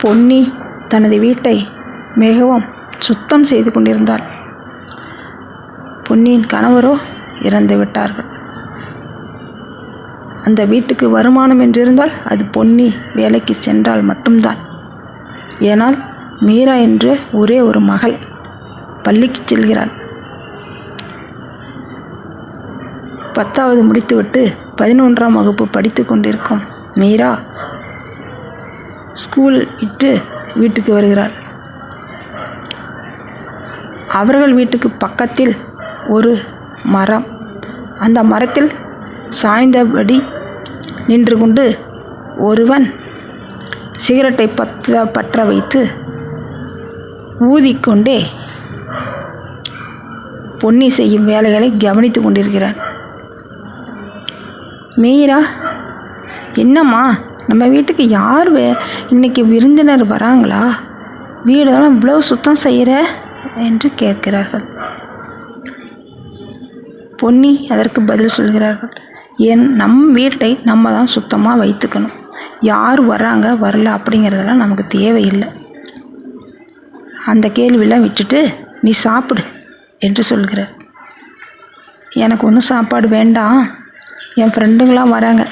பொன்னி தனது வீட்டை மிகவும் சுத்தம் செய்து கொண்டிருந்தாள். பொன்னியின் கணவரோ இறந்து விட்டார்கள். அந்த வீட்டுக்கு வருமானம் என்றிருந்தால் அது பொன்னி வேலைக்கு சென்றால் மட்டும்தான். ஏனால் மீரா என்ற ஒரே ஒரு மகள் பள்ளிக்கு செல்கிறாள். 10வது முடித்துவிட்டு 11ஆம் வகுப்பு படித்து கொண்டிருக்கும் மீரா ஸ்கூல் விட்டு வீட்டுக்கு வருகிறாள். அவர்கள் வீட்டுக்கு பக்கத்தில் ஒரு மரம். அந்த மரத்தில் சாய்ந்தபடி நின்று கொண்டு ஒருவன் சிகரெட்டை பற்ற வைத்து ஊதிக்கொண்டே பொன்னி செய்யும் வேலைகளை கவனித்து கொண்டிருக்கிறான். மீரா, என்னம்மா நம்ம வீட்டுக்கு யார் இன்னைக்கு விருந்தினர் வராங்களா? வீடெல்லாம் இவ்வளோ சுத்தம் செய்கிற என்று கேட்கிறார்கள். பொன்னி அதற்கு பதில் சொல்கிறார்கள், நம் வீட்டை நம்ம தான் சுத்தமாக வைத்துக்கணும். யார் வராங்க வரல அப்படிங்கிறதெல்லாம் நமக்கு தேவையில்லை. அந்த கேள்வியெல்லாம் விட்டுட்டு நீ சாப்பிடு என்று சொல்கிறார். எனக்கு ஒன்றும் சாப்பாடு வேண்டாம், என் ஃப்ரெண்டுங்களாம் வராங்க,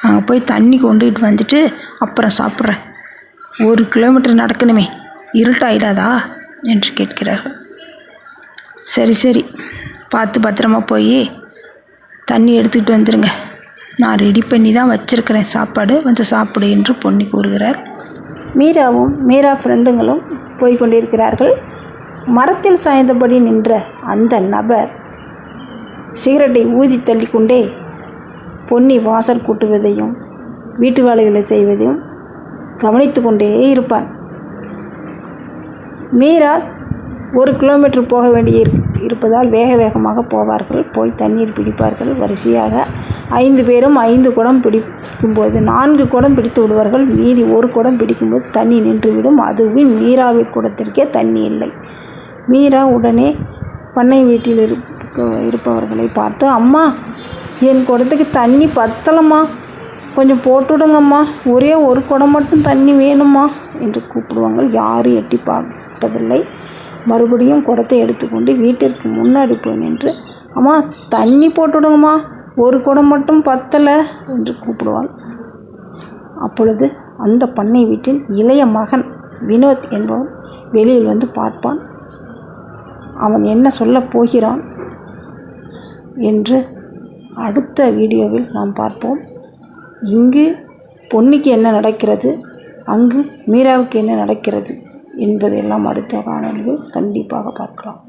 அங்கே போய் தண்ணி கொண்டுகிட்டு வந்துட்டு அப்புறம் சாப்பிட்றேன். 1 கிலோமீட்டர் நடக்கணுமே, இருட்டாயிடாதா என்று கேட்கிறார்கள். சரி சரி, பார்த்து பத்திரமா போய் தண்ணி எடுத்துக்கிட்டு வந்துடுங்க, நான் ரெடி பண்ணி தான் வச்சுருக்கிறேன், சாப்பாடு வந்து சாப்பிடு என்று பொன்னி கூறுகிறார். மீராவும் மீரா ஃப்ரெண்டுங்களும் போய்கொண்டிருக்கிறார்கள். மரத்தில் சாய்ந்தபடி நின்ற அந்த நபர் சிகரெட்டை ஊதி தள்ளிக்கொண்டே பொன்னி வாசல் கூட்டுவதையும் வீட்டு வேலைகளை செய்வதையும் கவனித்து கொண்டே இருப்பான். மீரா 1 கிலோமீட்டர் போக வேண்டிய இருப்பதால் வேக வேகமாக போவார்கள். போய் தண்ணீர் பிடிப்பார்கள். வரிசையாக 5 பேரும் 5 குடம் பிடிக்கும்போது 4 குடம் பிடித்து விடுவார்கள். மீதி 1 குடம் பிடிக்கும்போது தண்ணி நின்றுவிடும். அதுவும் மீராவின் குடத்திற்கே தண்ணி இல்லை. மீரா உடனே பண்ணை வீட்டில் இருப்பவர்களை பார்த்து, அம்மா, என் குடத்துக்கு தண்ணி பத்தலம்மா, கொஞ்சம் போட்டுவிடுங்கம்மா, ஒரே 1 குடம் மட்டும் தண்ணி வேணுமா என்று கூப்பிடுவாங்க. யாரும் எட்டி பார்ப்பதில்லை. மறுபடியும் குடத்தை எடுத்துக்கொண்டு வீட்டிற்கு முன்னாடி போய் நின்று, அம்மா, தண்ணி போட்டுவிடுங்கம்மா, 1 குடம் மட்டும் பத்தலை என்று கூப்பிடுவாள். அப்பொழுது அந்த பண்ணை வீட்டில் இளைய மகன் வினோத் என்பவன் வெளியில் வந்து பார்ப்பான். அவன் என்ன சொல்லப் போகிறான் என்று அடுத்த வீடியோவில் நாம் பார்ப்போம். இங்கு பொன்னிக்கு என்ன நடக்கிறது, அங்கு மீராவுக்கு என்ன நடக்கிறது என்பதையெல்லாம் அடுத்த காணொளியில் கண்டிப்பாக பார்க்கலாம்.